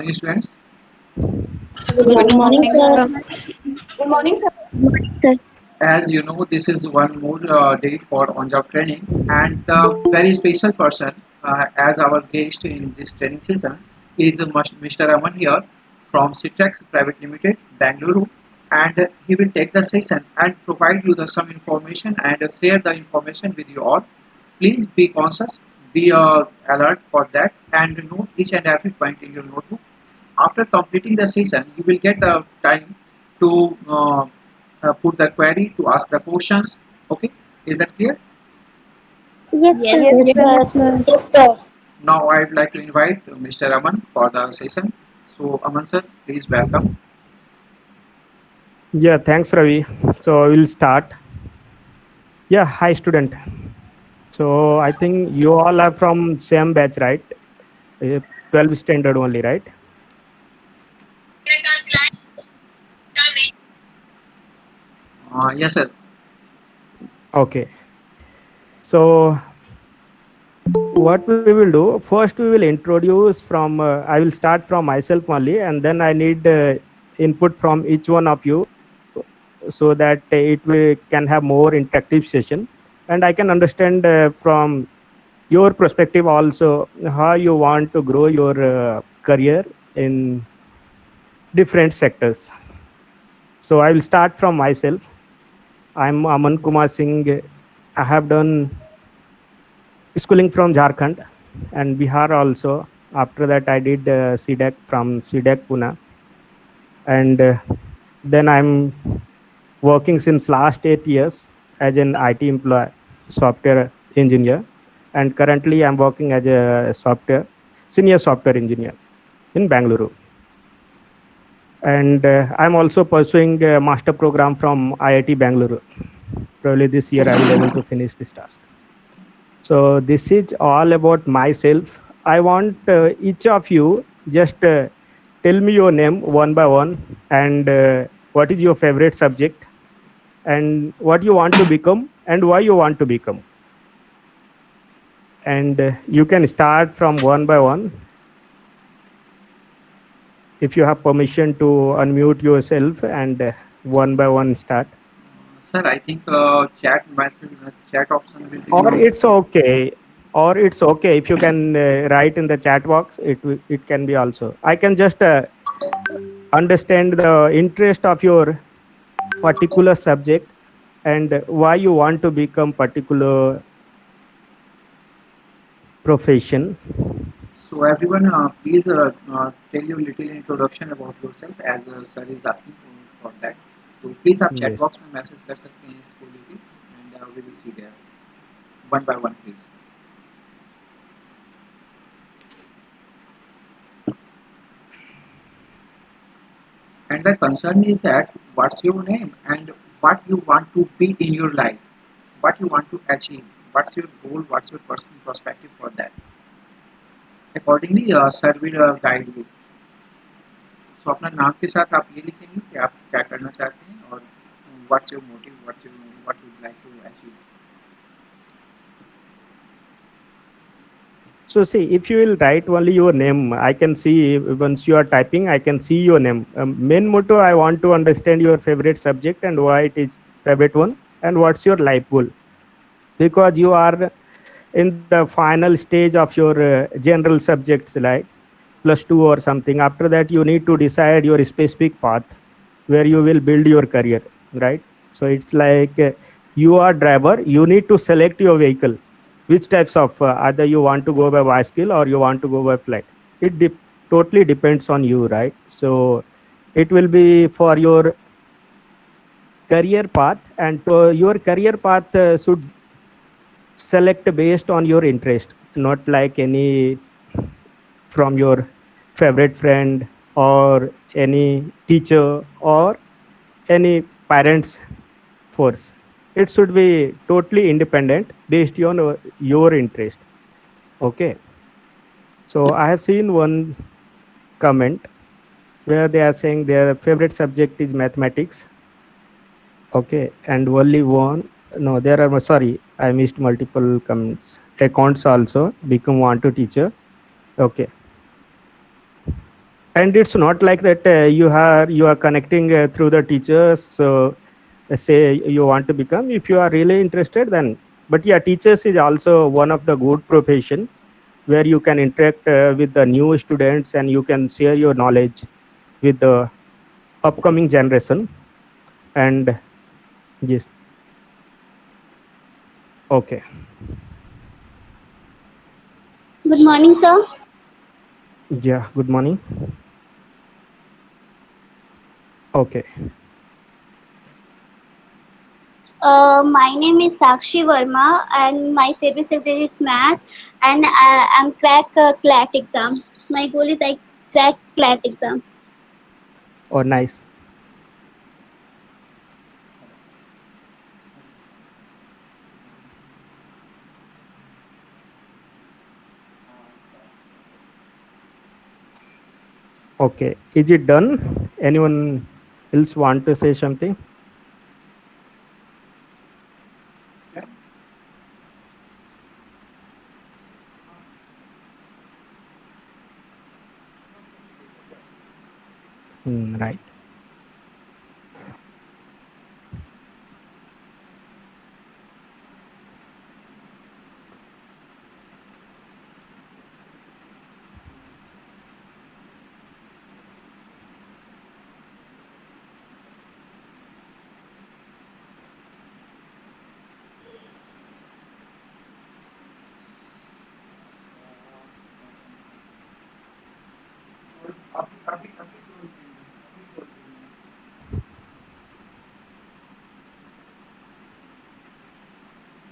Morning, students. Good Good morning, morning, sir. sir. Good morning, sir. Good morning, sir. As you know, this is one more day for on-job training, and the very special person as our guest in this training session is Mr. Aman here from Citrex Private Limited, Bangalore, and he will take the session and provide you some information and share the information with you all. Please be conscious, be alert for that, and note each and every point in your notebook. After completing the session, you will get the time to put the query, to ask the questions. Okay, is that clear? Yes, Yes, sir. Yes, yes, sir. sir. Yes, sir. Now I would like to invite Mr. Aman for the session. So Aman sir, please welcome. Yeah, thanks, Ravi. So we'll start. Yeah, hi, student. So I think you all are from same batch, right? 12 standard only, right? Yes sir. Okay. So what we will do first, we will introduce from. I will start from myself only, and then I need input from each one of you, so that it will can have more interactive session, and I can understand from your perspective also how you want to grow your career in different sectors. So I will start from myself. I'm Aman Kumar Singh. I have done schooling from Jharkhand and Bihar also. After that, I did CDEC from CDEC Pune, and then I'm working since last 8 years as an IT employee, software engineer, and currently I'm working as a senior software engineer in Bangalore. And I'm also pursuing a master program from IIT Bangalore. Probably this year I will able to finish this task. So this is all about myself. I want each of you just tell me your name one by one, and what is your favorite subject, and what you want to become, and why you want to become. And you can start from one by one. If you have permission to unmute yourself and one by one start. Sir, I think chat option will be Or used. it's okay. Or it's okay if you can write in the chat box. It can be also. I can just understand the interest of your particular subject and why you want to become particular profession. So everyone, please tell you little introduction about yourself as sir is asking for that. So please आप chat Yes. box में message कर सकते हैं इसको लेके and we will see there one by one please. And the concern is that what's your name and what you want to be in your life, what you want to achieve, what's your goal, what's your personal perspective for that. Accordingly, sir will guide you. So अपना नाम के साथ आप ये लिखेंगे कि आप क्या करना चाहते हैं और what's your motive, what you would like to achieve. So see, if you will write only your name, I can see once you are typing, I can see your name. Main motto, I want to understand your favorite subject and why it is favorite one, and what's your life goal. Because you are in the final stage of your general subjects like plus two or something. After that, you need to decide your specific path where you will build your career, right? So it's like you are driver, you need to select your vehicle, which types of either you want to go by bicycle or you want to go by flight. Totally depends on you, right? So it will be for your career path, and your career path should select based on your interest, not like any from your favorite friend or any teacher or any parents force. It should be totally independent based on your interest. Okay. So I have seen one comment where they are saying their favorite subject is mathematics. Okay. And only one. No, there are, sorry, I missed multiple comments. Accounts also become want to teacher. Okay. And it's not like that you are connecting through the teachers. So say you want to become, if you are really interested, then. But yeah, teachers is also one of the good profession where you can interact with the new students and you can share your knowledge with the upcoming generation. And yes, okay, Good morning, sir. yeah, good morning. Okay, My name is Sakshi Verma, and my favorite subject is math. And I'm crack CLAT exam. My goal is I crack CLAT exam. oh nice. Okay, is it done? Anyone else want to say something? Yeah. Right.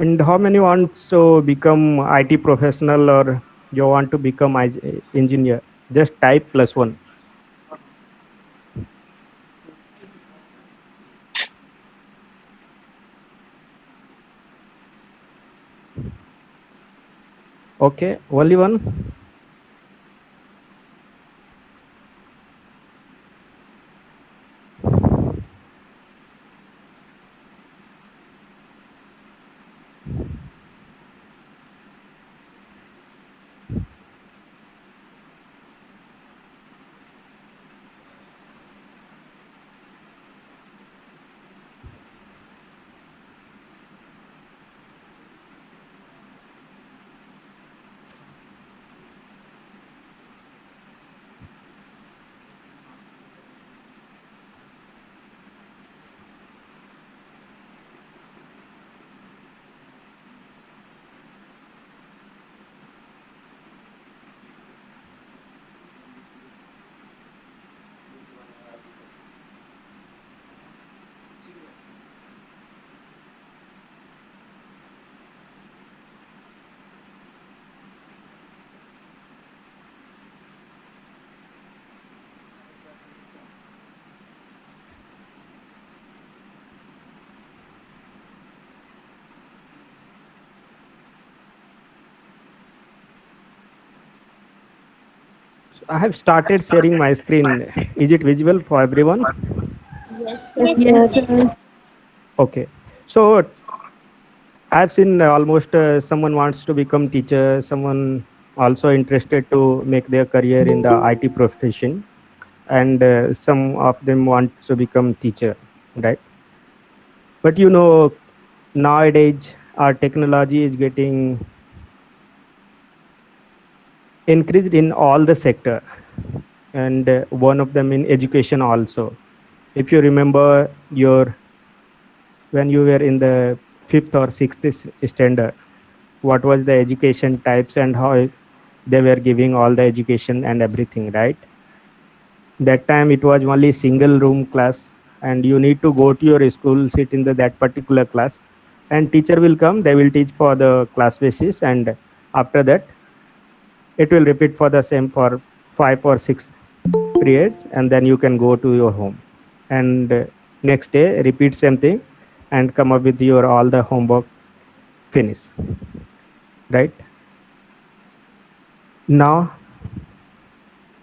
And how many wants to become IT professional or you want to become engineer? Just type +1. Okay, only one. So I have started sharing my screen. Is it visible for everyone? Yes, sir. Yes, Yes, sir. sir. Okay. So I've seen almost someone wants to become teacher, someone also interested to make their career in the IT profession, and some of them want to become teacher, right? But nowadays our technology is getting increased in all the sector, and one of them in education also. If you remember your when you were in the fifth or sixth standard, what was the education types and how they were giving all the education and everything, right? That time it was only single room class, and you need to go to your school, sit in that particular class, and teacher will come, they will teach for the class basis, and after that it will repeat for the same for 5 or 6 periods, and then you can go to your home, and next day repeat same thing and come up with your all the homework finish, right? Now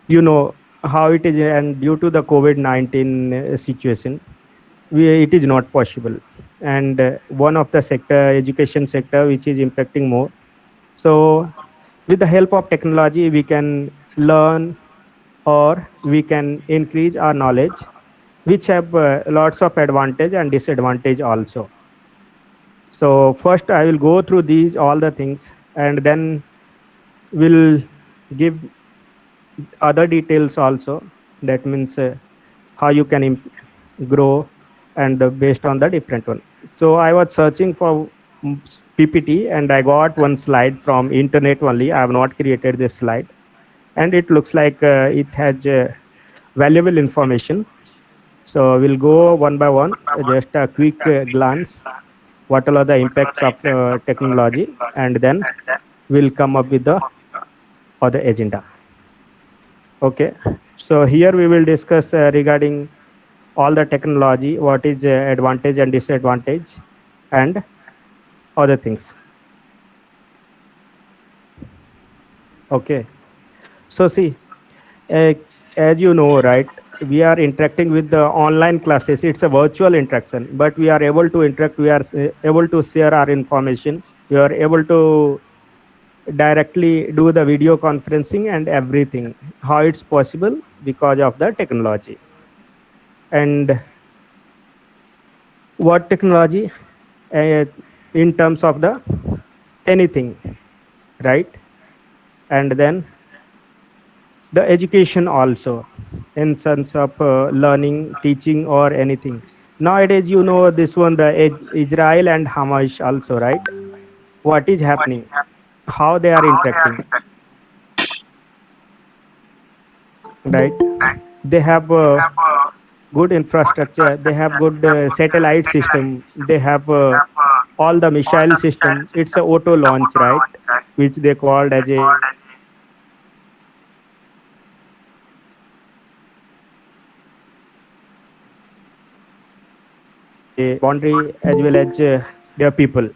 you know how it is, and due to the COVID-19 situation, it is not possible. And one of the sector, education sector, which is impacting more. So with the help of technology we can learn or we can increase our knowledge, which have lots of advantage and disadvantage also. So first I will go through these all the things, and then we'll give other details also. That means how you can grow, and based on the different one. So I was searching for PPT, and I got one slide from internet only. I have not created this slide, and it looks like it has valuable information. So we'll go one by one, just a quick glance. What are the impacts of technology, and then we'll come up with the other agenda. Okay. So here we will discuss regarding all the technology, what is advantage and disadvantage, and other things. Okay. So see, uh, as you know, right, we are interacting with the online classes. It's a virtual interaction, but we are able to interact. We are able to share our information. We are able to directly do the video conferencing and everything. How it's possible? Because of the technology. And what technology? uh, in terms of the anything, right? And then the education also, in sense of learning, teaching, or anything. Nowadays, you know this one, the Israel and Hamas also, right? What is happening? How they are interacting, right? They have good infrastructure. They have good satellite system. They have all the missile system. It's a auto launch, right? Which they called as a boundary as well as their people,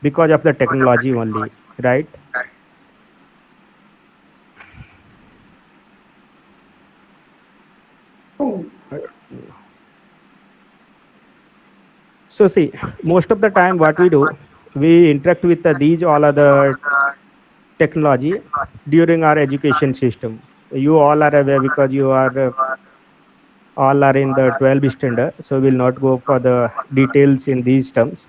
because of the technology only, right? So see, most of the time what we do, we interact with these all other technology during our education system. You all are aware because you are all are in the 12th standard, so we'll not go for the details in these terms.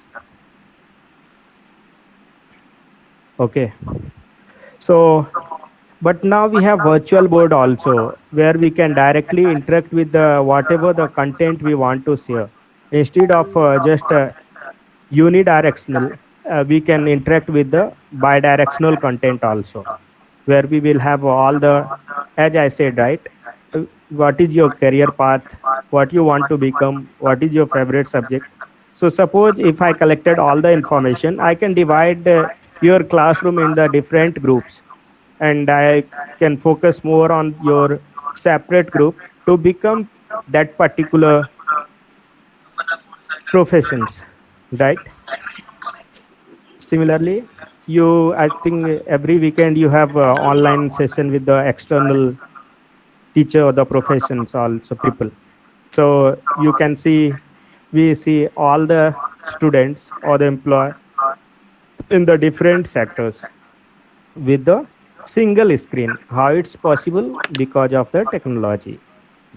Okay. So but now we have virtual board also, where we can directly interact with the whatever the content we want to share. Instead of just unidirectional, we can interact with the bidirectional content also, where we will have all the, as I said, right, what is your career path, what you want to become, what is your favorite subject. So suppose if I collected all the information, I can divide your classroom in the different groups, and I can focus more on your separate group to become that particular professions, right? Similarly, you, I think every weekend you have online session with the external teacher or the professions also people. So you can see, we see all the students or the employee in the different sectors with the single screen. How it's possible? Because of the technology,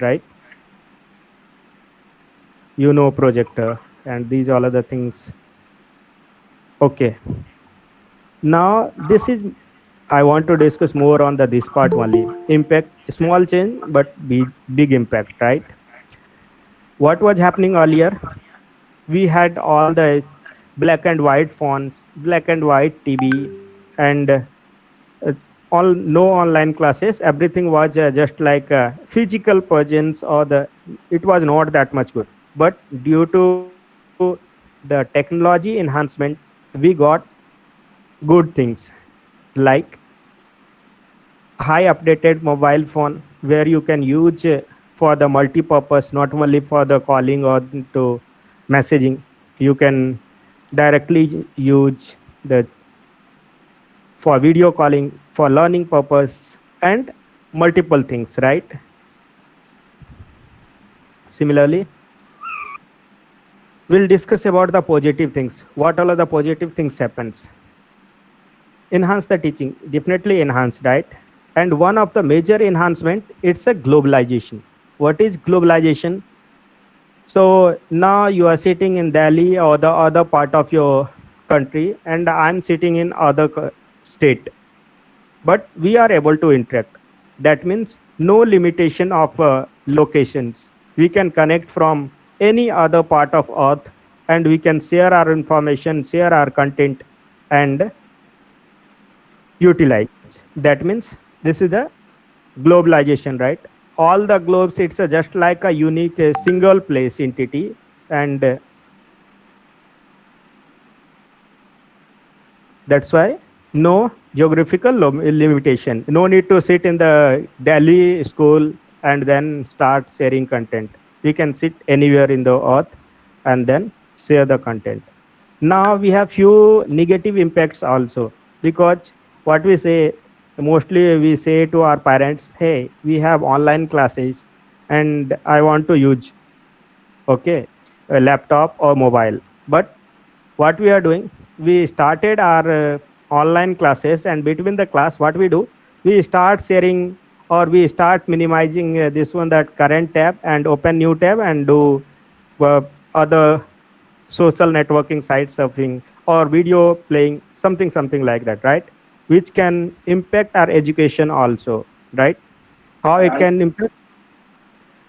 right? You know, projector and these all other things. Okay. Now this is, I want to discuss more on the this part only. Impact, small change but big impact, right? What was happening earlier? We had all the black and white phones, black and white TV, and all no online classes. Everything was just like physical presence, or the, it was not that much good. But due to the technology enhancement, we got good things like high updated mobile phone, where you can use for the multi-purpose, not only for the calling or to messaging. You can directly use the for video calling, for learning purpose, and multiple things, right? Similarly, we'll discuss about the positive things. What all of the positive things happens? Enhance the teaching, definitely enhanced, right? And one of the major enhancement, it's a globalization. What is globalization? So now you are sitting in Delhi or the other part of your country, and I'm sitting in other state, but we are able to interact. That means no limitation of locations. We can connect from any other part of earth, and we can share our information, share our content, and utilize. That means this is the globalization, right? All the globes, it's just like a unique single place entity, and that's why no geographical limitation. No need to sit in the Delhi school and then start sharing content. We can sit anywhere in the earth and then share the content. Now we have few negative impacts also, because what we say, mostly we say to our parents, hey, we have online classes and I want to use, okay, a laptop or mobile. But what we are doing, we started our online classes, and between the class what we do, we start sharing, or we start minimizing this one, that current tab, and open new tab and do other social networking site surfing or video playing, something like that, right? Which can impact our education also, right? How it can impact,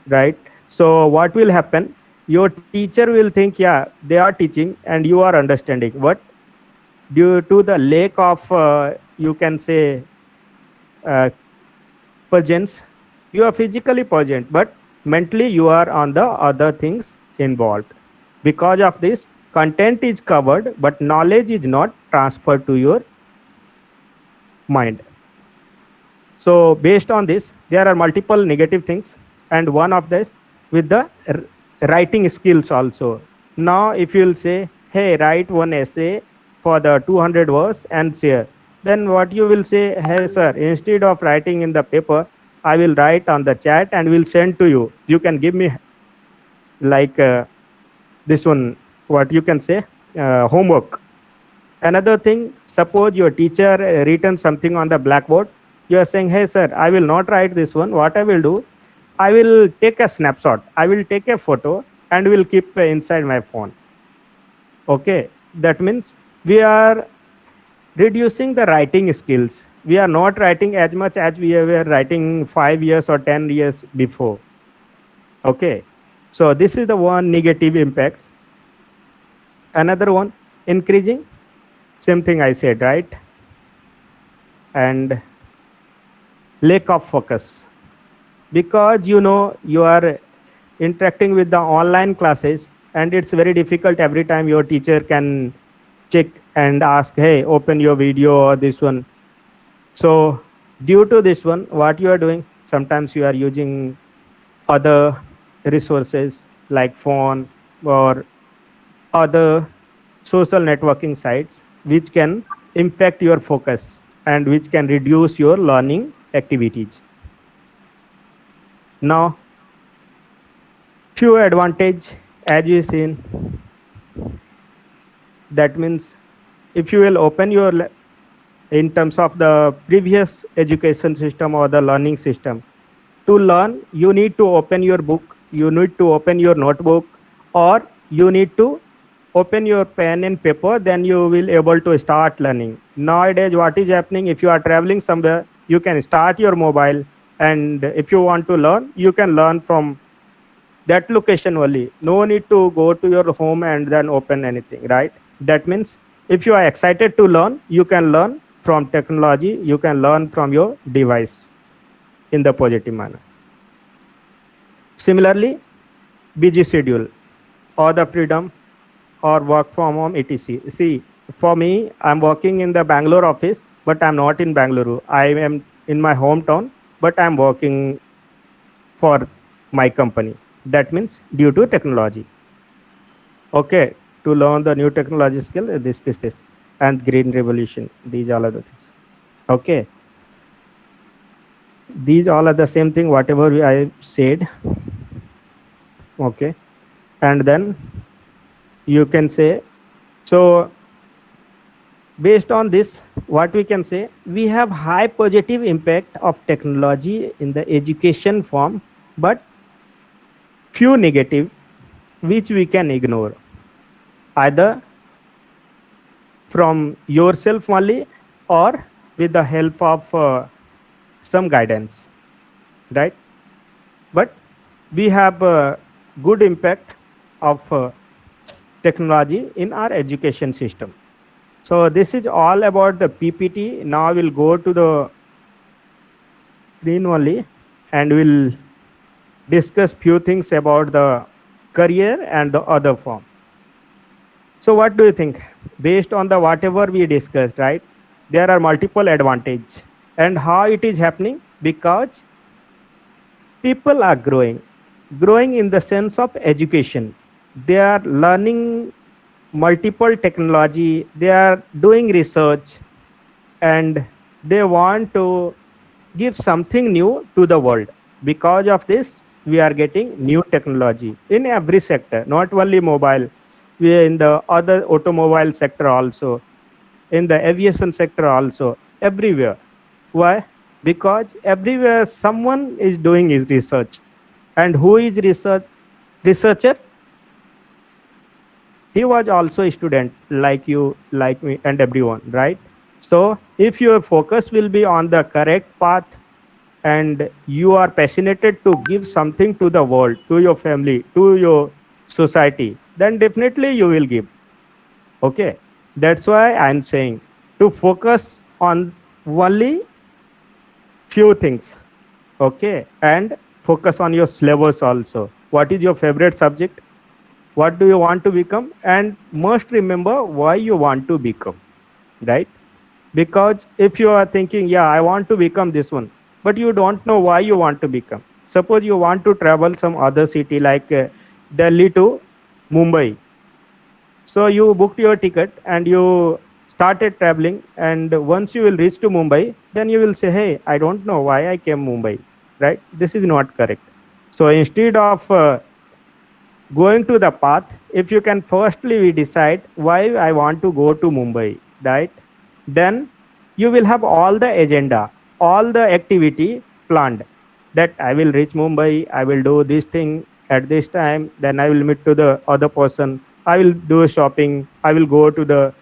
right? So what will happen, your teacher will think, yeah, they are teaching and you are understanding, but due to the lack of you can say uh, presence, you are physically present, but mentally you are on the other things involved. Because of this, content is covered but knowledge is not transferred to your mind. So based on this, there are multiple negative things, and one of this, with the writing skills also. Now, if you'll say, "Hey, write one essay for the 200 words and share," then what you will say, "Hey, sir, instead of writing in the paper, I will write on the chat and will send to you. You can give me like this one, what you can say, homework." Another thing, suppose your teacher written something on the blackboard. You are saying, "Hey, sir, I will not write this one. What I will do, I will take a snapshot. I will take a photo and will keep inside my phone." Okay. That means we are reducing the writing skills. We are not writing as much as we were writing 5 years or 10 years before. Okay. So this is the one negative impact. Another one, increasing, same thing I said, right? And lack of focus, because you are interacting with the online classes, and it's very difficult every time your teacher can check and ask, hey, open your video or this one. So due to this one, what you are doing, sometimes you are using other resources like phone or other social networking sites, which can impact your focus and which can reduce your learning activities. Now, few advantage, as you seen, that means if you will open your in terms of the previous education system or the learning system, to learn you need to open your book, you need to open your notebook, or you need to open your pen and paper, then you will able to start learning. Nowadays what is happening, if you are traveling somewhere, you can start your mobile, and if you want to learn, you can learn from that location only. No need to go to your home and then open anything, right? That means if you are excited to learn, you can learn from technology, you can learn from your device in the positive manner. Similarly, busy schedule or the freedom or work from home, etc. See, for me, I'm working in the Bangalore office, but I'm not in Bangalore. I am in my hometown, but I'm working for my company. That means due to technology. Okay, to learn the new technology skill, this, and green revolution. These all are the things. Okay, these all are the same thing. Whatever I said. Okay, and then you can say, so Based on this, what we can say, we have high positive impact of technology in the education form, but few negative which we can ignore, either from yourself only or with the help of some guidance, right? But we have a good impact of technology in our education system. So this is all about the PPT. Now we'll go to the screen only and we'll discuss few things about the career and the other form. So what do you think? Based on the whatever we discussed, right? There are multiple advantage. And how it is happening? Because people are growing in the sense of education. They are learning multiple technology. They are doing research and they want to give something new to the world. Because of this, we are getting new technology in every sector, not only mobile. We are in the other automobile sector also, in the aviation sector also, everywhere. Why? Because everywhere someone is doing his research. And who is researcher? He was also a student like you, like me, and everyone, right? So if your focus will be on the correct path and you are passionate to give something to the world, to your family, to your society, then definitely you will give. Okay. That's why I'm saying to focus on only few things. Okay. And focus on your syllabus also. What is your favorite subject? What do you want to become? And must remember why you want to become, right? Because if you are thinking, yeah, I want to become this one, but you don't know why you want to become. Suppose you want to travel some other city like Delhi to Mumbai. So you booked your ticket and you started traveling. And once you will reach to Mumbai, then you will say, hey, I don't know why I came Mumbai, right? This is not correct. So instead of going to the path, if you can firstly we decide why I want to go to Mumbai, right? Then you will have all the agenda, all the activity planned, that I will reach Mumbai, I will do this thing at this time, then I will meet to the other person, I will do shopping, I will go to the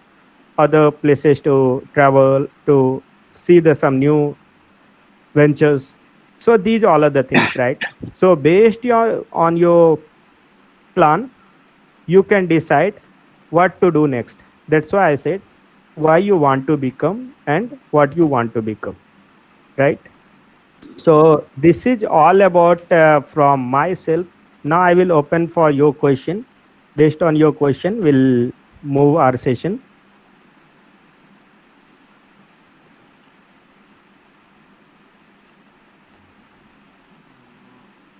other places to travel to see the some new ventures. So these all are the things, right? So based on your plan, you can decide what to do next. That's why I said why you want to become and what you want to become, right? So this is all about from myself. Now I will open for your question. Based on your question, we'll move our session.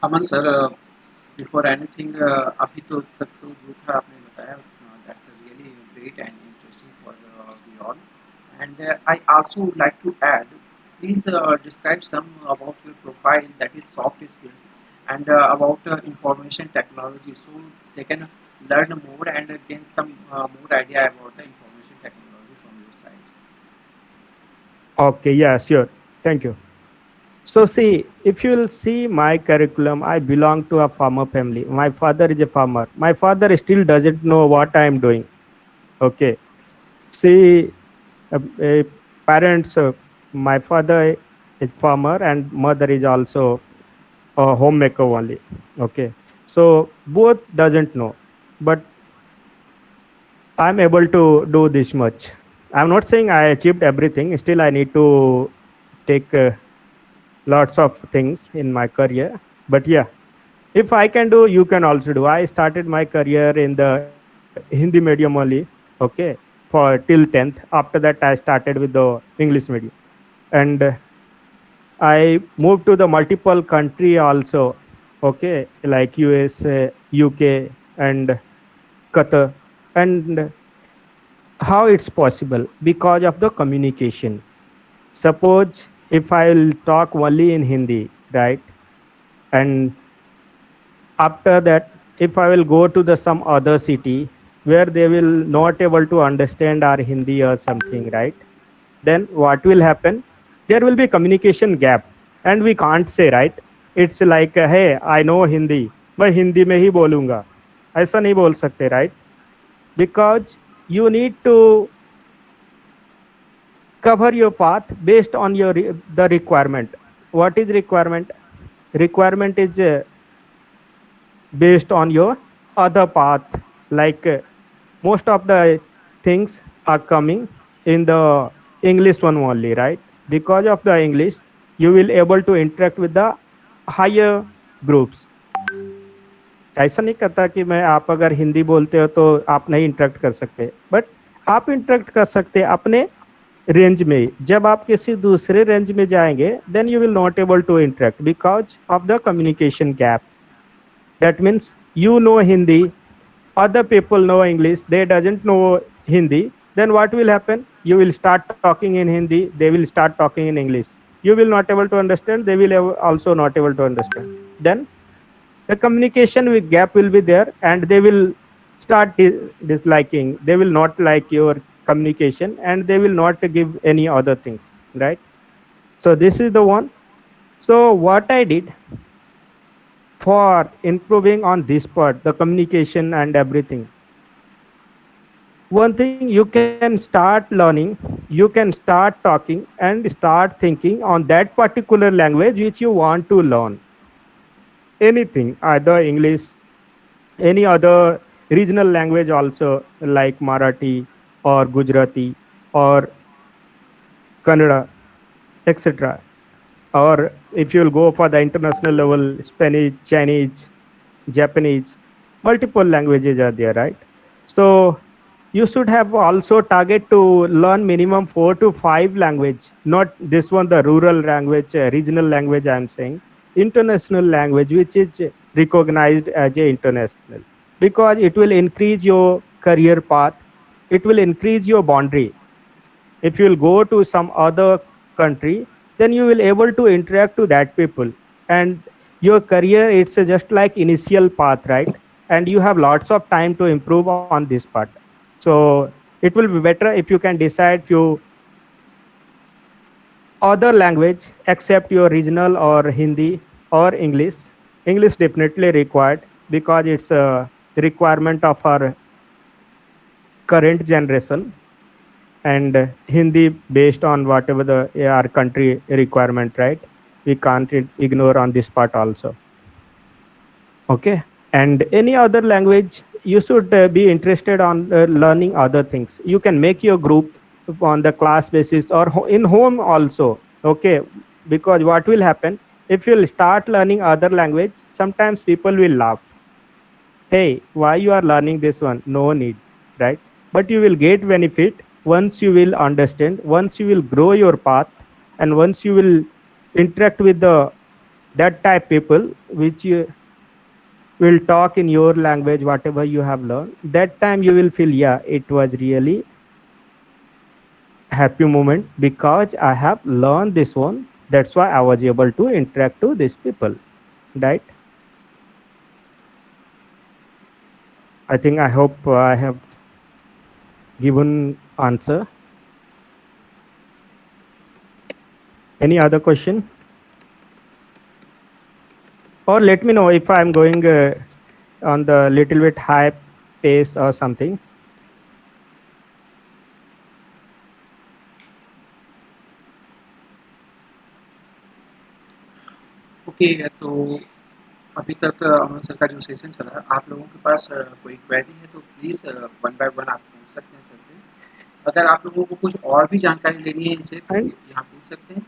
Aman sir, before anything अभी तो तक तो जो था आपने बताया, that's really great and interesting for we all, and I also would like to add, please describe some about your profile, that is soft skills, and about information technology, so they can learn more and gain some more idea about the information technology from your side. Okay, yeah, sure. Thank you. So see, if you will see my curriculum, I belong to a farmer family. My father is a farmer. My father still doesn't know what I am doing. Okay. See, uh, parents, my father is farmer and mother is also a homemaker only. Okay. So both doesn't know, but I'm able to do this much. I'm not saying I achieved everything. Still, I need to take lots of things in my career. But yeah, if I can do, you can also do. I started my career in the Hindi medium only, okay, for till 10th. After that, I started with the English medium. And I moved to the multiple country also, okay, like US, UK, and Qatar. And how it's possible? Because of the communication. Suppose if I'll talk only in Hindi, right? And after that, if I will go to the some other city, where they will not able to understand our Hindi or something, right? Then what will happen? There will be communication gap, and we can't say, right? It's like, hey, I know Hindi, मैं हिंदी में ही बोलूंगा, ऐसा नहीं बोल सकते, right? Because you need to cover your path based on your the requirement. What is requirement? Requirement is based on your other path, like most of the things are coming in the English one only, right? Because of the English, you will able to interact with the higher groups. ऐसा नहीं कहता कि मैं, आप अगर हिंदी बोलते हो तो आप नहीं इंटरेक्ट कर सकते, बट आप इंटरेक्ट कर सकते अपने रेंज में. जब आप किसी दूसरे रेंज में जाएंगे, then you will not able to interact because of the communication gap. That means you know Hindi, other people know English, they doesn't know Hindi, then what will happen? You will start talking in Hindi, they will start talking in English. You will not able to understand, they will also not able to understand. Then the communication with gap will be there, and they will start disliking, they will not like your communication, and they will not give any other things, right? So this is the one. So what I did for improving on this part, the communication and everything, one thing, you can start learning, you can start talking and start thinking on that particular language which you want to learn. Anything, either English, any other regional language also, like Marathi or Gujarati or Kannada, etc. Or if you'll go for the international level, Spanish, Chinese, Japanese, multiple languages are there, right? So you should have also target to learn minimum 4 to 5 language, not this one, the rural language, regional language I'm saying, international language which is recognized as a international, because it will increase your career path, it will increase your boundary. If you will go to some other country, then you will able to interact to that people, and your career, it's just like initial path, right? And you have lots of time to improve on this part. So it will be better if you can decide few other language except your regional or Hindi or English. English definitely required, because it's a requirement of our current generation, and Hindi based on whatever the our country requirement, right? We can't ignore on this part also. Okay, and any other language, you should be interested on learning other things. You can make your group on the class basis or in home also. Okay, because what will happen, if you'll start learning other language, sometimes people will laugh, hey, why you are learning this one, no need, right? But you will get benefit once you will understand, once you will grow your path, and once you will interact with the that type people which you will talk in your language whatever you have learned. That time you will feel, yeah, it was really happy moment because I have learned this one, that's why I was able to interact to these people, right? I think, I hope I have given answer. Any other question? Or let me know if I'm going on the little bit high pace or something. Okay, तो अभी तक अमन sir का जो session चला है, आप लोगों के पास कोई क्वेरी है तो प्लीज़ वन बाय वन आप पूछ सकते हैं सर से. अगर आप लोगों को कुछ और भी जानकारी लेनी है इनसे तो And यहाँ पूछ सकते हैं.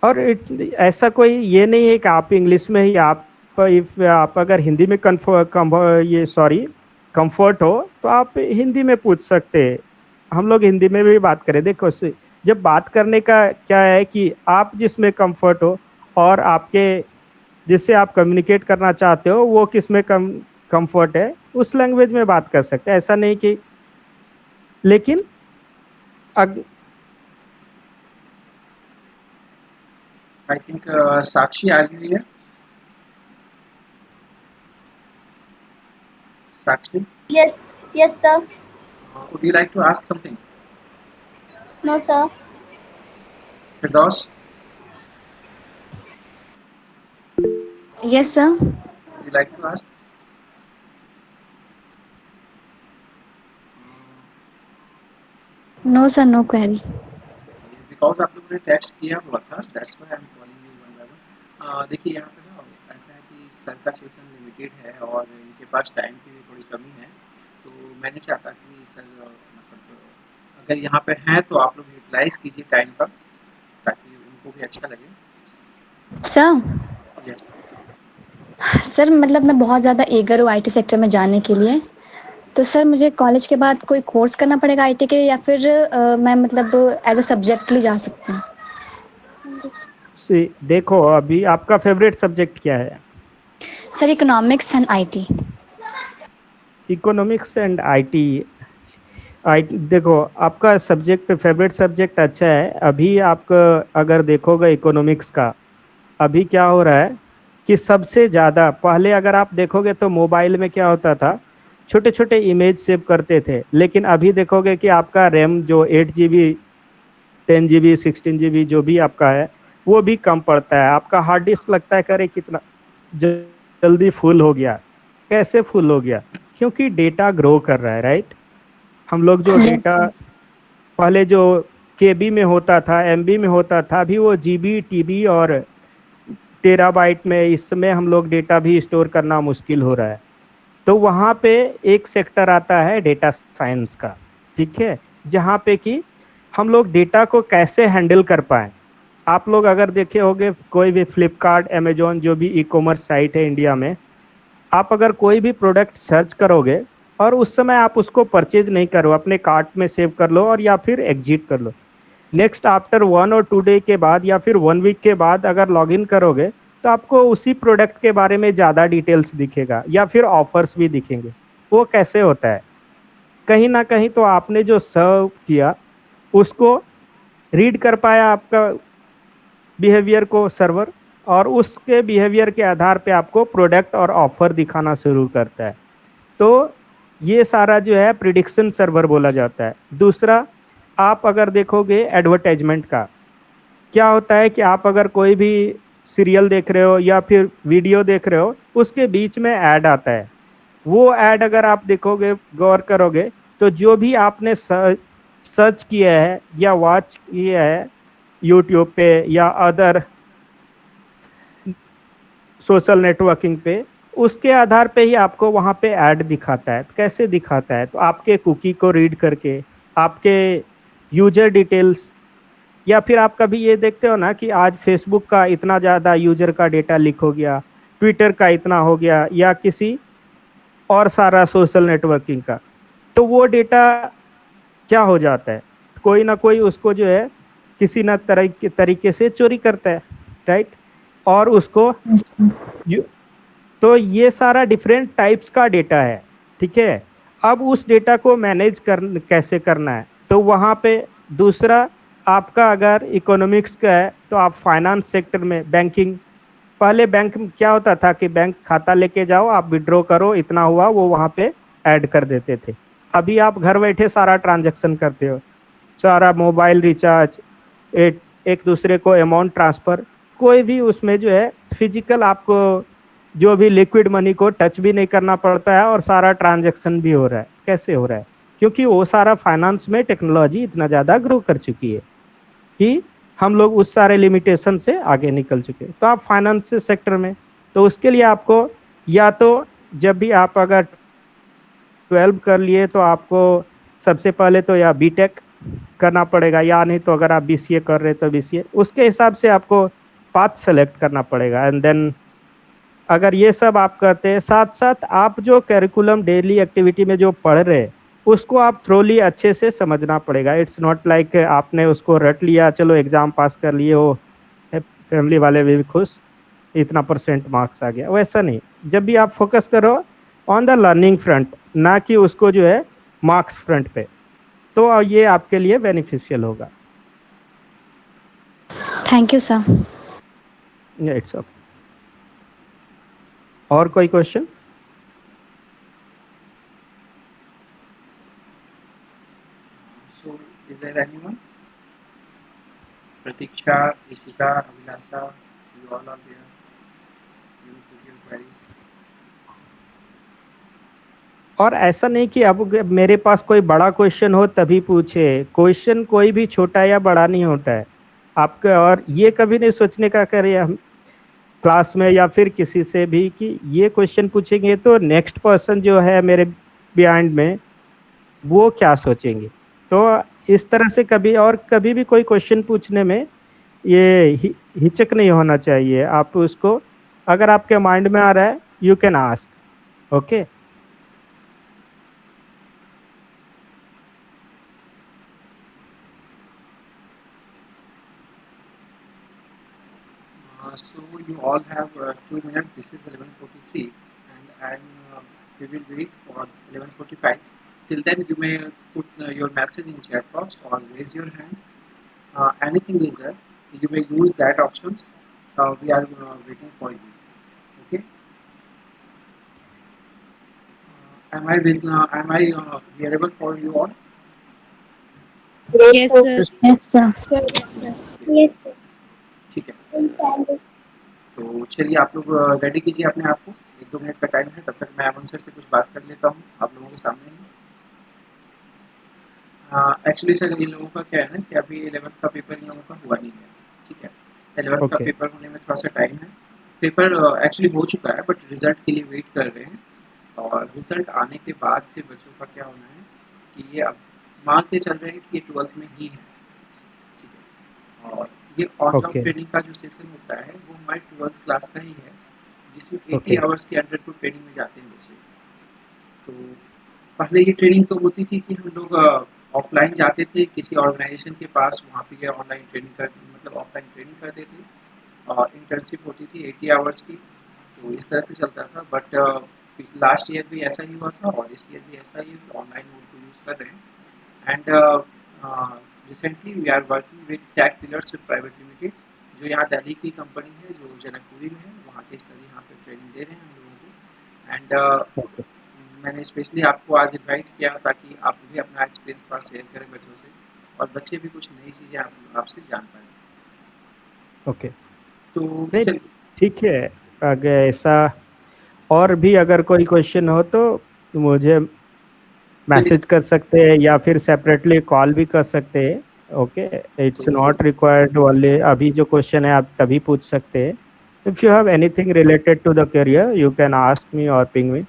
और ऐसा कोई ये नहीं है कि आप इंग्लिश में ही, आप इफ आप अगर हिंदी में ये सॉरी कंफर्ट हो तो आप हिंदी में पूछ सकते हैं. हम लोग हिंदी में भी बात करें. देखो जब बात करने का क्या है कि आप जिसमें कंफर्ट हो और आपके जिससे आप कम्युनिकेट करना चाहते हो वो किस में कंफर्ट है, उस लैंग्वेज में बात कर सकते हैं. ऐसा नहीं कि, लेकिन आई थिंक साक्षी आ रही है. Sakshi, Yes, yes, sir. would you like to ask something? No, sir. Firdaus, Yes, sir. would you like to ask? No, sir. No query. Because आप लोगों ने टेक्स्ट किया हुआ था, that's why I am calling you one by one. देखिए यहाँ पे ना ऐसा है कि सर का सेशन लिमिटेड है और इनके पास टाइम की भी थोड़ी कमी है, तो मैंने चाहता कि सर मतलब अगर यहाँ पे हैं तो आप लोग यूटिलाइज कीजिए टाइम का, ताकि उनको भी अच्छा लगे। Sir, yes. सर मतलब मैं बहुत ज़्यादा ईगर हूँ आईटी सेक्टर में जाने के लिए। तो सर मुझे कॉलेज के बाद कोई कोर्स करना पड़ेगा आईटी के, या फिर मैं मतलब एज अ सब्जेक्ट ले जा सकती हूँ? देखो, अभी आपका फेवरेट सब्जेक्ट क्या है? Sir economics and IT. Economics and IT. I देखो, आपका सब्जेक्ट फेवरेट सब्जेक्ट अच्छा है। अभी आपका अगर देखोगे इकोनॉमिक्स का, अभी क्या हो रहा है कि सबसे ज़्यादा पहले अगर आप देखोगे तो मोबाइल में क्या होता था, छोटे छोटे इमेज सेव करते थे, लेकिन अभी देखोगे कि आपका रैम जो 8 GB 10 GB 16 GB जो भी आपका है, वो भी कम पड़ता है। आपका हार्ड डिस्क लगता है करे कितना जल्दी फुल हो गया। कैसे फुल हो गया? क्योंकि डेटा ग्रो कर रहा है, राइट? हम लोग जो यस डेटा सर। पहले जो केबी में होता था, एमबी में होता था, अभी वो जीबी टीबी और टेराबाइट में इस समय हम लोग डेटा भी स्टोर करना मुश्किल हो रहा है। तो वहाँ पे एक सेक्टर आता है डेटा साइंस का, ठीक है, जहाँ पे कि हम लोग डेटा को कैसे हैंडल कर पाए। आप लोग अगर देखे होंगे कोई भी फ्लिपकार्ट अमेजोन जो भी ई कॉमर्स साइट है इंडिया में, आप अगर कोई भी प्रोडक्ट सर्च करोगे और उस समय आप उसको परचेज नहीं करो, अपने कार्ट में सेव कर लो और या फिर एग्जिट कर लो, नेक्स्ट आफ्टर 1 और 2 डे के बाद या फिर 1 वीक के बाद अगर लॉगिन करोगे तो आपको उसी प्रोडक्ट के बारे में ज़्यादा डिटेल्स दिखेगा या फिर ऑफर्स भी दिखेंगे। वो कैसे होता है? कहीं ना कहीं तो आपने जो सर्व किया उसको रीड कर पाया आपका बिहेवियर को सर्वर, और उसके बिहेवियर के आधार पे आपको प्रोडक्ट और ऑफर दिखाना शुरू करता है। तो ये सारा जो है प्रिडिक्शन सर्वर बोला जाता है। दूसरा, आप अगर देखोगे एडवर्टाइजमेंट का, क्या होता है कि आप अगर कोई भी सीरियल देख रहे हो या फिर वीडियो देख रहे हो, उसके बीच में ऐड आता है। वो ऐड अगर आप देखोगे, गौर करोगे, तो जो भी आपने सर्च किया है या वॉच किया है यूट्यूब पे या अदर सोशल नेटवर्किंग पे, उसके आधार पे ही आपको वहाँ पे ऐड दिखाता है। कैसे दिखाता है? तो आपके कुकी को रीड करके, आपके यूजर डिटेल्स, या फिर आप कभी ये देखते हो ना कि आज फेसबुक का इतना ज़्यादा यूजर का डेटा लीक हो गया, ट्विटर का इतना हो गया, या किसी और सारा सोशल नेटवर्किंग का, तो वो डेटा क्या हो जाता है, कोई ना कोई उसको जो है किसी ना तरीके से चोरी करता है, राइट? और उसको यस सर। तो ये सारा डिफरेंट टाइप्स का डेटा है, ठीक है। अब उस डेटा को मैनेज कर कैसे करना है, तो वहाँ पे दूसरा, आपका अगर इकोनॉमिक्स का है तो आप फाइनेंस सेक्टर में, बैंकिंग, पहले बैंक में क्या होता था कि बैंक खाता लेके जाओ, आप विड्रॉ करो, इतना हुआ वो वहाँ पे ऐड कर देते थे। अभी आप घर बैठे सारा ट्रांजैक्शन करते हो, सारा मोबाइल रिचार्ज, एक दूसरे को अमाउंट ट्रांसफर, कोई भी उसमें जो है फिजिकल आपको जो भी लिक्विड मनी को टच भी नहीं करना पड़ता है और सारा ट्रांजैक्शन भी हो रहा है। कैसे हो रहा है? क्योंकि वो सारा फाइनेंस में टेक्नोलॉजी इतना ज़्यादा ग्रो कर चुकी है कि हम लोग उस सारे लिमिटेशन से आगे निकल चुके हैं। तो आप फाइनेंस सेक्टर में, तो उसके लिए आपको या तो जब भी आप अगर 12 कर लिए तो आपको सबसे पहले तो या बीटेक करना पड़ेगा, या नहीं तो अगर आप बीसीए कर रहे तो बीसीए, उसके हिसाब से आपको पाथ सेलेक्ट करना पड़ेगा। एंड देन अगर ये सब आप करते हैं, साथ साथ आप जो करिकुलम डेली एक्टिविटी में जो पढ़ रहे हैं उसको आप थ्रोली अच्छे से समझना पड़ेगा। इट्स नॉट लाइक आपने उसको रट लिया, चलो एग्जाम पास कर लिए हो, फैमिली वाले भी खुश, इतना परसेंट मार्क्स आ गया, वैसा नहीं। जब भी आप फोकस करो ऑन द लर्निंग फ्रंट, ना कि उसको जो है मार्क्स फ्रंट पे, तो ये आपके लिए बेनिफिशियल होगा। Thank you sir. It's okay. और कोई question? Is there anyone? Pratiksha, Ishita, Abhilasha, you all are there. You put your queries. और ऐसा नहीं कि अब मेरे पास कोई बड़ा क्वेश्चन हो तभी पूछे, क्वेश्चन कोई भी छोटा या बड़ा नहीं होता है आपका। और ये कभी नहीं सोचने का करें हम क्लास में या फिर किसी से भी कि ये क्वेश्चन पूछेंगे तो नेक्स्ट पर्सन जो है मेरे बिहाइंड में वो क्या सोचेंगे। तो इस तरह से कभी और कभी भी कोई क्वेश्चन पूछने में ये हिचक नहीं होना चाहिए। आप उसको अगर आपके माइंड में आ रहा है you can ask. Okay So you all have 2 minutes. This is 11:43, and we will wait for 11:45. Till then, you may put your message in chat box or raise your hand. Anything is there. You may use that options. We are waiting for you. Okay. Am I hearable for you all? Yes, sir. Yes, sir. Yes, sir. ठीक है। In Sandy. तो चलिए आप लोग ready कीजिए अपने आप को। 1-2 मिनट का टाइम है, तब तक मैं अमन सर से कुछ बात कर लेता हूँ आप लोगों के सामने ही। एक्चुअली सर इन लोगों का क्या है ना कि अभी 11th का पेपर इन लोगों का हुआ नहीं है, ठीक है। 11th का ओके पेपर होने में थोड़ा सा टाइम है। पेपर एक्चुअली हो चुका है, बट रिजल्ट के लिए वेट कर रहे हैं। और रिजल्ट आने के बाद फिर बच्चों का क्या होना है कि ये अब मान के चल रहे हैं कि ये 12th में ही है, ठीक है। और ये ऑन जॉब ओके ट्रेनिंग का जो सेशन होता है वो हमारी 12th क्लास का ही है, जिसमें 80 ओके आवर्स के अंडर टू ट्रेनिंग में जाते हैं बच्चे। तो पहले ये ट्रेनिंग तो होती थी कि हम लोग ऑफलाइन जाते थे किसी ऑर्गेनाइजेशन के पास, वहाँ पे ऑनलाइन ट्रेनिंग कर मतलब ऑफलाइन ट्रेनिंग करते थे और इंटर्नशिप होती थी 80 आवर्स की। तो इस तरह से चलता था। बट लास्ट ईयर भी ऐसा ही हुआ था और इस ईयर भी ऐसा ही ऑनलाइन मोड को यूज़ कर रहे हैं। And recently we are working with tag pillars private limited, जो यहाँ दिल्ली की कंपनी है, जो जनकपुरी में है। वहाँ के सर यहाँ पे ट्रेनिंग दे रहे हैं हम लोगों को। एंड ओके मैंने स्पेशली आपको आज इनवाइट किया ताकि आप भी अपना एक्सपीरियंस थोड़ा शेयर करें बच्चों से, और बच्चे भी कुछ नई चीज़ें आपसे जान पाएँ। ओके तो नहीं चलिए, ठीक है। अगर ऐसा और भी अगर कोई क्वेश्चन हो तो मुझे मैसेज कर सकते हैं या फिर सेपरेटली कॉल भी कर सकते हैं। ओके इट्स तो नॉट रिक्वायर्ड ओनली अभी जो क्वेश्चन है आप तभी पूछ सकते हैं। If you have anything related to the career you can ask me और ping me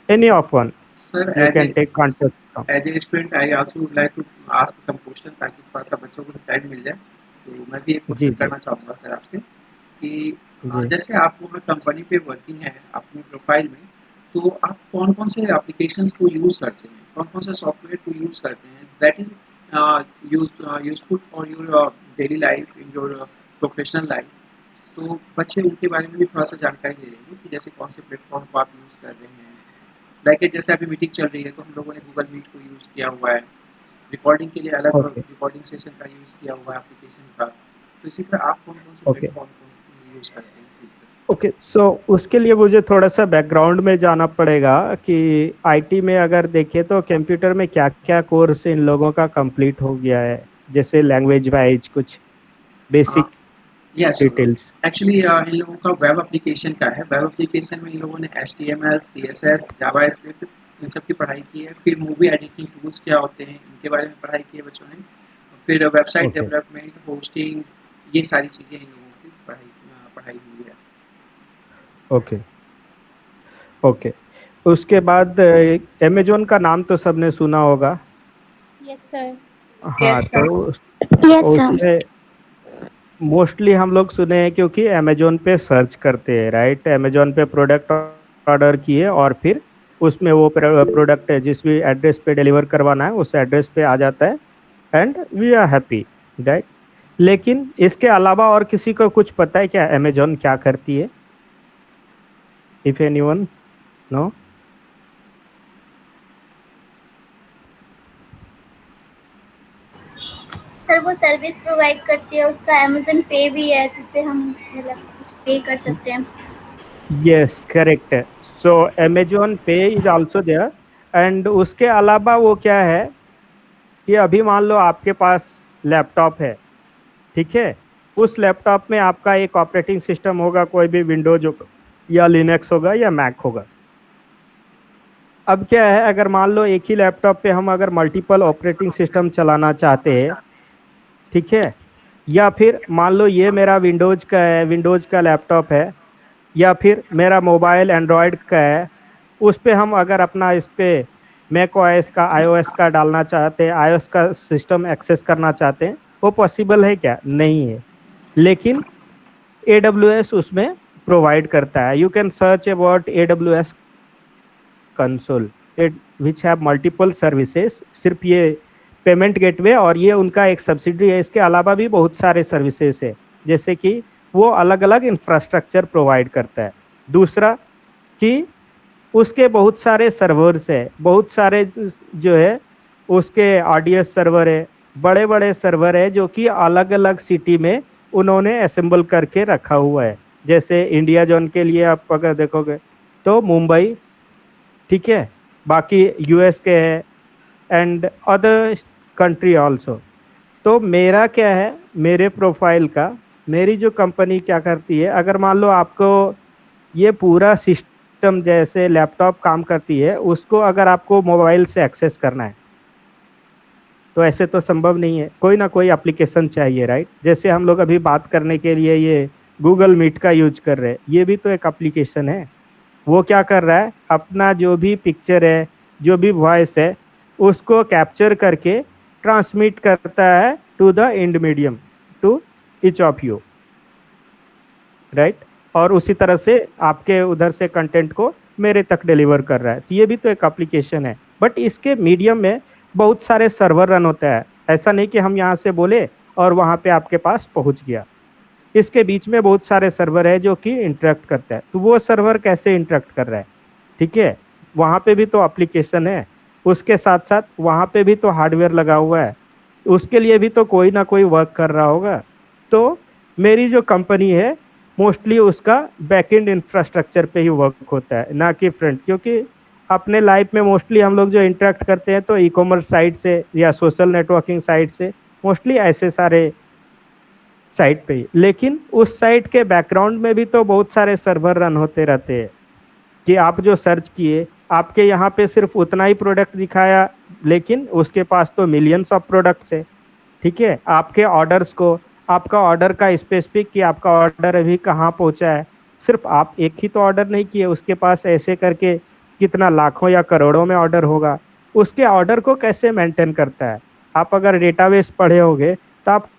any of one sir you can take contact from. As a student I also would like to ask some question, ताकि थोड़ा सा बच्चों को time मिल जाए। तो मैं भी एक जी क्वेश्चन जी करना चाहूँगा सर आपसे कि जी जैसे आप वहाँ कंपनी पे वर्किंग है अपनी प्रोफाइल में, तो आप कौन कौन से एप्लीकेशंस को यूज़ करते हैं, कौन कौन से सॉफ्टवेयर को यूज़ करते हैं that is useful for your daily life in your professional life. तो बच्चे उनके बारे में भी थोड़ा सा जानकारी ले लेंगे कि जैसे कौन से प्लेटफॉर्म को आप यूज़ कर रहे हैं। लाइक जैसे अभी मीटिंग चल रही है तो हम लोगों ने गूगल मीट को यूज़ किया हुआ है, रिकॉर्डिंग के लिए अलग ओके रिकॉर्डिंग सेशन का यूज़ किया हुआ है एप्लीकेशन का। तो इसी तरह आप कौन कौन से ओके प्लेटफॉर्म को यूज़ करते हैं प्लीज सर? ओके सो उसके लिए मुझे थोड़ा सा बैकग्राउंड में जाना पड़ेगा कि आईटी में अगर देखें तो कंप्यूटर में क्या क्या कोर्स इन लोगों का कंप्लीट हो गया है, जैसे लैंग्वेज वाइज कुछ basic yes, details. Actually in लोगों का वेब एप्लीकेशन का है। वेब एप्लीकेशन में इन लोगों ने HTML, CSS, जावास्क्रिप्ट इन सब की पढ़ाई की है। फिर मूवी एडिटिंग टूल्स क्या होते हैं इनके बारे में पढ़ाई की है बच्चों ने। फिर वेबसाइट ओके डेवलपमेंट, होस्टिंग, ये सारी चीज़ें इन लोगों की पढ़ाई हुई है। ओके ओके उसके बाद अमेजोन का नाम तो सबने सुना होगा। Yes sir. हाँ Yes, sir. तो Yes, sir. उसमें मोस्टली हम लोग सुने हैं क्योंकि अमेजोन पे सर्च करते हैं राइट, अमेजोन पे प्रोडक्ट ऑर्डर किए और फिर उसमें वो प्रोडक्ट है जिस भी एड्रेस पे डिलीवर करवाना है उस एड्रेस पे आ जाता है and we are happy right. लेकिन इसके अलावा और किसी को कुछ पता है क्या अमेजोन क्या करती है? If anyone know. सर वो सर्विस प्रोवाइड करती है, उसका अमेजन पे भी है जिससे हम मतलब कुछ पे कर सकते हैं। Yes correct. So Amazon pay is also there and उसके अलावा वो क्या है कि अभी मान लो आपके पास लैपटॉप है, ठीक है, उस लैपटॉप में आपका एक ऑपरेटिंग सिस्टम होगा, कोई भी विंडोज या लिनक्स होगा या मैक होगा। अब क्या है, अगर मान लो एक ही लैपटॉप पे हम अगर मल्टीपल ऑपरेटिंग सिस्टम चलाना चाहते हैं, ठीक है, या फिर मान लो ये मेरा विंडोज का है, विंडोज का लैपटॉप है, या फिर मेरा मोबाइल एंड्रॉयड का है, उस पे हम अगर अपना इस पे मैक ओएस का, आईओएस का डालना चाहते हैं, आईओएस का सिस्टम एक्सेस करना चाहते हैं, वो पॉसिबल है क्या? नहीं है। लेकिन AWS उसमें प्रोवाइड करता है। You can search about AWS console which have multiple services. सिर्फ ये पेमेंट गेटवे और ये उनका एक सब्सिडी है, इसके अलावा भी बहुत सारे सर्विसेज है, जैसे कि वो अलग अलग इंफ्रास्ट्रक्चर प्रोवाइड करता है। दूसरा कि उसके बहुत सारे सर्वर्स है, बहुत सारे जो है उसके RDS सर्वर है, बड़े बड़े सर्वर है जो कि अलग अलग सिटी में उन्होंने असेंबल करके रखा हुआ है। जैसे इंडिया जोन के लिए आप अगर देखोगे तो मुंबई, ठीक है, बाकी US के है एंड अदर कंट्री ऑल्सो। तो मेरा क्या है, मेरे प्रोफाइल का, मेरी जो कंपनी क्या करती है, अगर मान लो आपको ये पूरा सिस्टम जैसे लैपटॉप काम करती है, उसको अगर आपको मोबाइल से एक्सेस करना है तो ऐसे तो संभव नहीं है, कोई ना कोई एप्लीकेशन चाहिए, राइट? जैसे हम लोग अभी बात करने के लिए ये गूगल मीट का यूज कर रहे हैं, ये भी तो एक एप्लीकेशन है। वो क्या कर रहा है, अपना जो भी पिक्चर है, जो भी वॉइस है, उसको कैप्चर करके ट्रांसमिट करता है to the end medium, to each of you, right? और उसी तरह से आपके उधर से कंटेंट को मेरे तक डिलीवर कर रहा है। तो ये भी तो एक एप्लीकेशन है, बट इसके मीडियम में बहुत सारे सर्वर रन होता है। ऐसा नहीं कि हम यहाँ से बोले और वहाँ पे आपके पास पहुँच गया। इसके बीच में बहुत सारे सर्वर है जो कि इंटरेक्ट करता है। तो वो सर्वर कैसे इंटरेक्ट कर रहा है, ठीक है, वहाँ पे भी तो एप्लीकेशन है, उसके साथ साथ वहाँ पे भी तो हार्डवेयर लगा हुआ है, उसके लिए भी तो कोई ना कोई वर्क कर रहा होगा। तो मेरी जो कंपनी है मोस्टली उसका बैकएंड इंफ्रास्ट्रक्चर पे ही वर्क होता है, ना कि फ्रंट। क्योंकि अपने लाइफ में मोस्टली हम लोग जो इंटरेक्ट करते हैं तो ई-कॉमर्स साइट से या सोशल नेटवर्किंग साइट से, मोस्टली ऐसे सारे साइट पे ही। लेकिन उस साइट के बैकग्राउंड में भी तो बहुत सारे सर्वर रन होते रहते हैं कि आप जो सर्च किए, आपके यहाँ पे सिर्फ उतना ही प्रोडक्ट दिखाया, लेकिन उसके पास तो मिलियंस ऑफ प्रोडक्ट्स है, ठीक है। आपके ऑर्डर्स को, आपका ऑर्डर का स्पेसिफिक कि आपका ऑर्डर अभी कहाँ पहुँचा है, सिर्फ आप एक ही तो ऑर्डर नहीं किए, उसके पास ऐसे करके कितना लाखों या करोड़ों में ऑर्डर होगा। उसके ऑर्डर को कैसे मेंटेन करता है? आप अगर डेटाबेस पढ़े होगे तो आप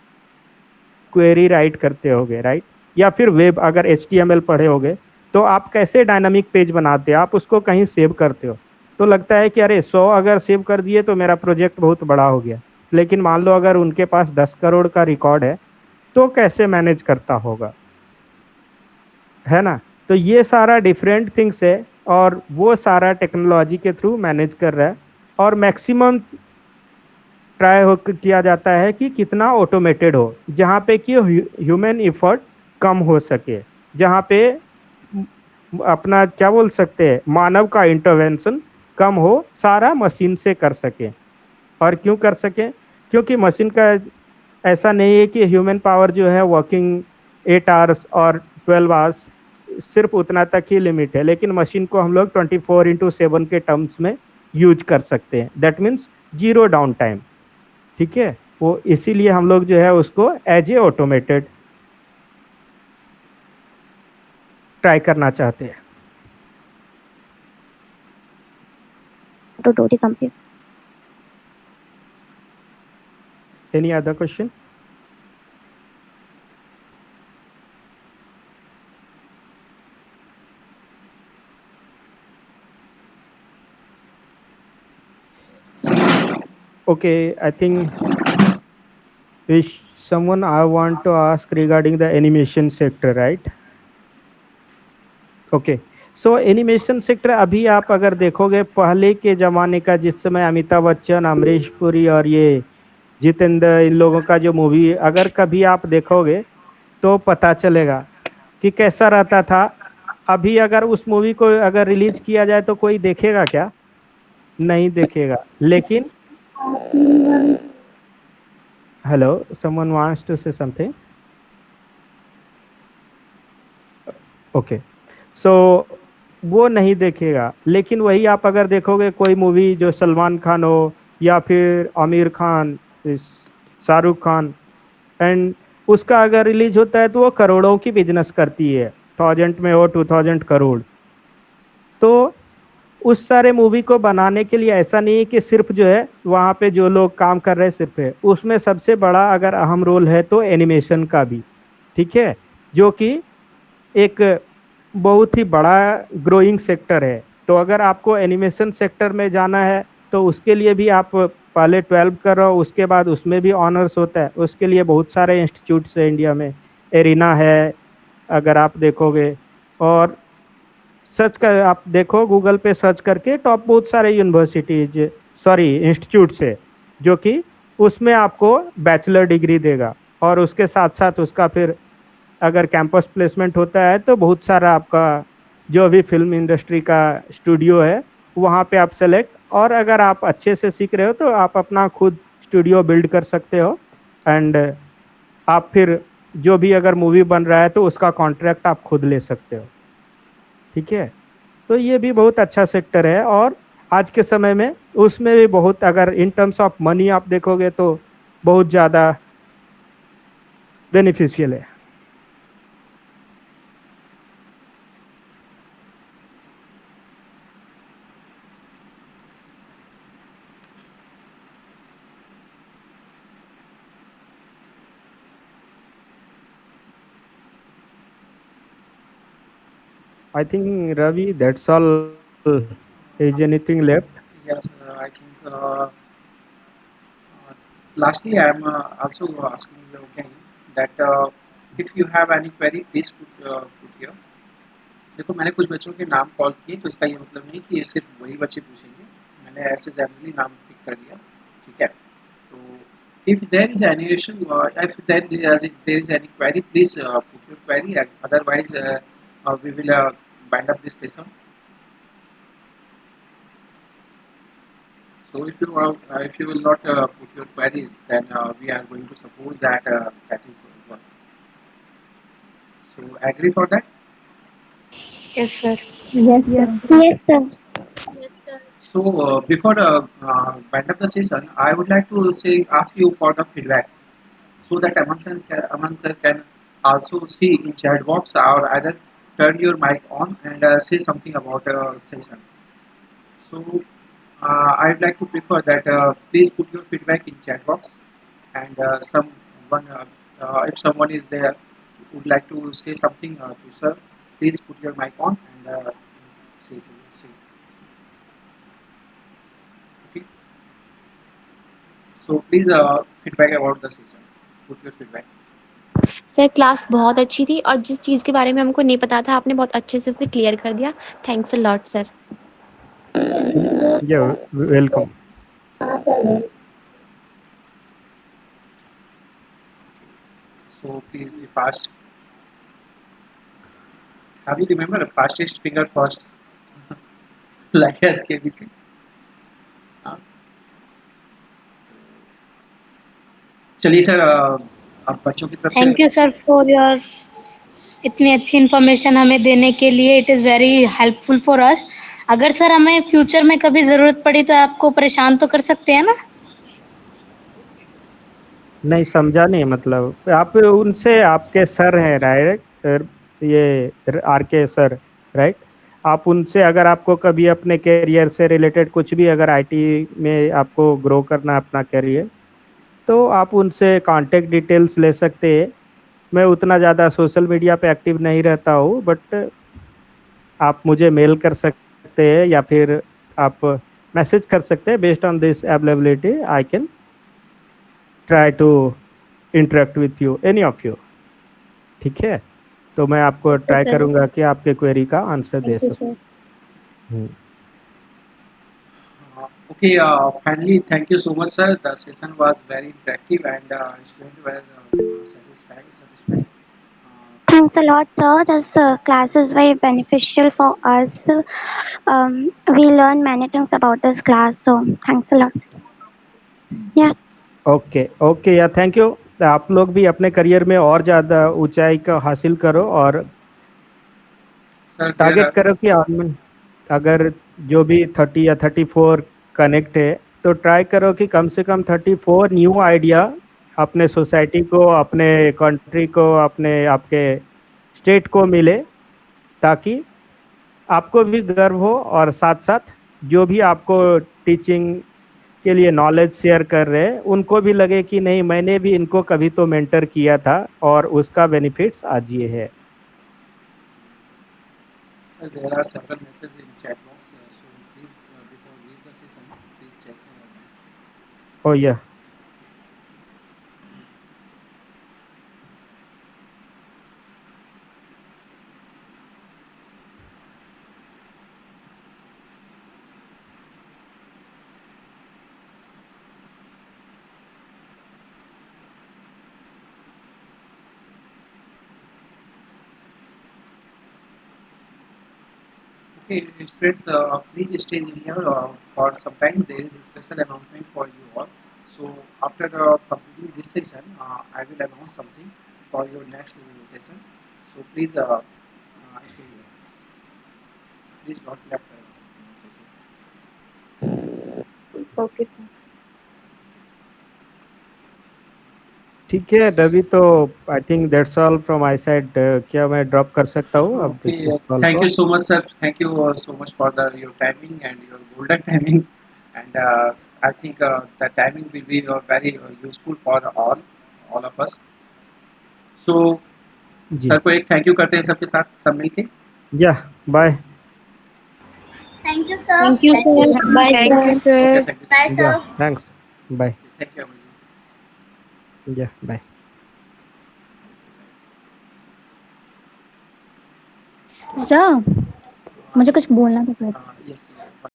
क्वेरी राइट करते होगे, राइट? या फिर वेब अगर HTML पढ़े होगे तो आप कैसे डायनामिक पेज बनाते हो, आप उसको कहीं सेव करते हो। तो लगता है कि अरे 100 अगर सेव कर दिए तो मेरा प्रोजेक्ट बहुत बड़ा हो गया। लेकिन मान लो अगर उनके पास 10 करोड़ का रिकॉर्ड है तो कैसे मैनेज करता होगा, है ना? तो ये सारा डिफरेंट थिंग्स है और वो सारा टेक्नोलॉजी के थ्रू मैनेज कर रहा है। और मैक्सिमम ट्राई हो किया जाता है कि कितना ऑटोमेटेड हो, जहाँ पे कि ह्यूमन एफर्ट कम हो सके, जहाँ पे अपना क्या बोल सकते हैं, मानव का इंटरवेंशन कम हो, सारा मशीन से कर सके। और क्यों कर सके? क्योंकि मशीन का ऐसा नहीं है कि ह्यूमन पावर जो है वर्किंग 8 आवर्स और 12 आवर्स, सिर्फ उतना तक ही लिमिट है। लेकिन मशीन को हम लोग 24/7 के टर्म्स में यूज कर सकते हैं। That means zero down time, ठीक है। वो इसीलिए हम लोग जो है उसको एज ए ऑटोमेटेड ट्राई करना चाहते हैं। to do the compute. Any other question? Okay, I think someone I want to ask regarding the animation sector, right? Okay. So animation sector अभी आप अगर देखोगे पहले के ज़माने का, जिस समय अमिताभ बच्चन, अमरीश पुरी और ये जितेंद्र, इन लोगों का जो मूवी अगर कभी आप देखोगे तो पता चलेगा कि कैसा रहता था। अभी अगर उस मूवी को अगर रिलीज किया जाए तो कोई देखेगा क्या? नहीं देखेगा। लेकिन Hello, someone wants to say something? Okay, so वो नहीं देखेगा, लेकिन वही आप अगर देखोगे कोई मूवी जो सलमान खान हो या फिर आमिर खान, शाहरुख खान, एंड उसका अगर रिलीज होता है तो वो करोड़ों की बिजनेस करती है, 1000 में हो 2000 करोड़। तो उस सारे मूवी को बनाने के लिए ऐसा नहीं है कि सिर्फ जो है वहाँ पे जो लोग काम कर रहे हैं सिर्फ है, उसमें सबसे बड़ा अगर अहम रोल है तो एनिमेशन का भी। ठीक है, जो कि एक बहुत ही बड़ा ग्रोइंग सेक्टर है। तो अगर आपको एनिमेशन सेक्टर में जाना है तो उसके लिए भी आप पहले 12 करो, उसके बाद उसमें भी ऑनर्स होता है। उसके लिए बहुत सारे इंस्टीट्यूट्स है इंडिया में, एरिना है अगर आप देखोगे, और सर्च कर आप देखो गूगल पे सर्च करके, टॉप बहुत सारे यूनिवर्सिटीज, सॉरी इंस्टीट्यूट्स है, जो कि उसमें आपको बैचलर डिग्री देगा। और उसके साथ साथ उसका फिर अगर कैंपस प्लेसमेंट होता है तो बहुत सारा आपका जो भी फिल्म इंडस्ट्री का स्टूडियो है वहाँ पे आप सेलेक्ट, और अगर आप अच्छे से सीख रहे हो तो आप अपना खुद स्टूडियो बिल्ड कर सकते हो। एंड आप फिर जो भी अगर मूवी बन रहा है तो उसका कॉन्ट्रैक्ट आप खुद ले सकते हो। ठीक है, तो ये भी बहुत अच्छा सेक्टर है, और आज के समय में उसमें भी बहुत, अगर इन टर्म्स ऑफ मनी आप देखोगे तो बहुत ज़्यादा बेनिफिशियल है। I think Ravi, that's all. Is anything left? Yes, I think. Lastly, I am also asking you again that if you have any query, please put here. देखो, मैंने कुछ बच्चों के नाम कॉल किए, तो इसका ये मतलब नहीं कि ये सिर्फ वही बच्चे पूछेंगे। मैंने ऐसे जनरली नाम पिक कर दिया। ठीक है, तो if there is any issue, if there is any query, please put your query. Otherwise, we will bind up this session. So if you will not put your queries, then we are going to suppose that that is one. So agree for that. Yes, sir. Yes, sir. Yes, sir. Yes, sir. So before bind up the session, I would like to say ask you for the feedback, so that Aman sir can also see in chat box, or either turn your mic on and say something about session. So I'd like to prefer that please put your feedback in chat box, and someone if someone is there would like to say something to sir, please put your mic on and say. Okay. So please feedback about the session. Put your feedback. Sir class बहुत अच्छी थी और जिस चीज़ के बारे में हमको नहीं पता था आपने बहुत अच्छे से उसे क्लियर कर दिया। Thanks a lot sir. Yeah, welcome. So please be fast. Have you remember the fastest finger first, like as KBC? हाँ? चलिए सर, अब बच्चों की तरफ से thank you sir for your इतनी अच्छी इन्फॉर्मेशन हमें देने के लिए। It is very helpful for us. अगर सर हमें फ्यूचर में कभी ज़रूरत पड़ी तो आपको परेशान तो कर सकते हैं ना? नहीं समझा नहीं, मतलब आप उनसे, आपके सर हैं राइट, ये आर के सर, राइट? आप उनसे अगर आपको कभी अपने करियर से रिलेटेड कुछ भी, अगर आईटी में आपको ग्रो करना है अपना करियर, तो आप उनसे कांटेक्ट डिटेल्स ले सकते हैं। मैं उतना ज़्यादा सोशल मीडिया पे एक्टिव नहीं रहता हूँ, बट आप मुझे मेल कर सकते हैं या फिर आप मैसेज कर सकते हैं। Based on this availability I can try to interact with you, any of you. ठीक है, तो मैं आपको ट्राई सर। करूंगा कि आपके क्वेरी का आंसर दे थैंक यू सकूं। Sir. okay. Finally, thank you so much, sir. The session was very interactive and students were satisfied. Thanks a lot, sir. This class is very beneficial for us. We learn many things about this class, so thanks a lot. Yeah. Okay okay या thank you. आप लोग भी अपने career में और ज़्यादा ऊंचाई का हासिल करो और Sir, there टारगेट are करो कि अगर जो भी 30 या 34 कनेक्ट है तो ट्राई करो कि कम से कम 34 न्यू आइडिया अपने सोसाइटी को, अपने कंट्री को, अपने आपके स्टेट को मिले, ताकि आपको भी गर्व हो और साथ साथ जो भी आपको टीचिंग के लिए नॉलेज शेयर कर रहे हैं उनको भी लगे कि नहीं, मैंने भी इनको कभी तो मेंटर किया था और उसका बेनिफिट्स आज ये है। sir, there are several messages in chat box. So please, before leave the session, please check. ओ या Okay, students, please stay here for some time. There is a special announcement for you all. So after completing this session, I will announce something for your next session. So please stay here. Please don't left the session. Okay, sir. ठीक है रवि, तो I think that's all from my side. क्या मैं drop कर सकता हूँ अब Okay, इस कॉल thank को? you so much, sir. Thank you so much for your timing and your golden timing. And I think the timing will be very useful for all of us. So जी sir को एक thank you करते हैं सबके साथ सब मिलके। या bye. Thank you, sir. Thank you, sir. Bye, Thank you, sir. Okay, sir. Thank you Bye, yeah sir. Thanks, bye. Thank you. Yeah bye. Sir मुझे कुछ बोलना था। यस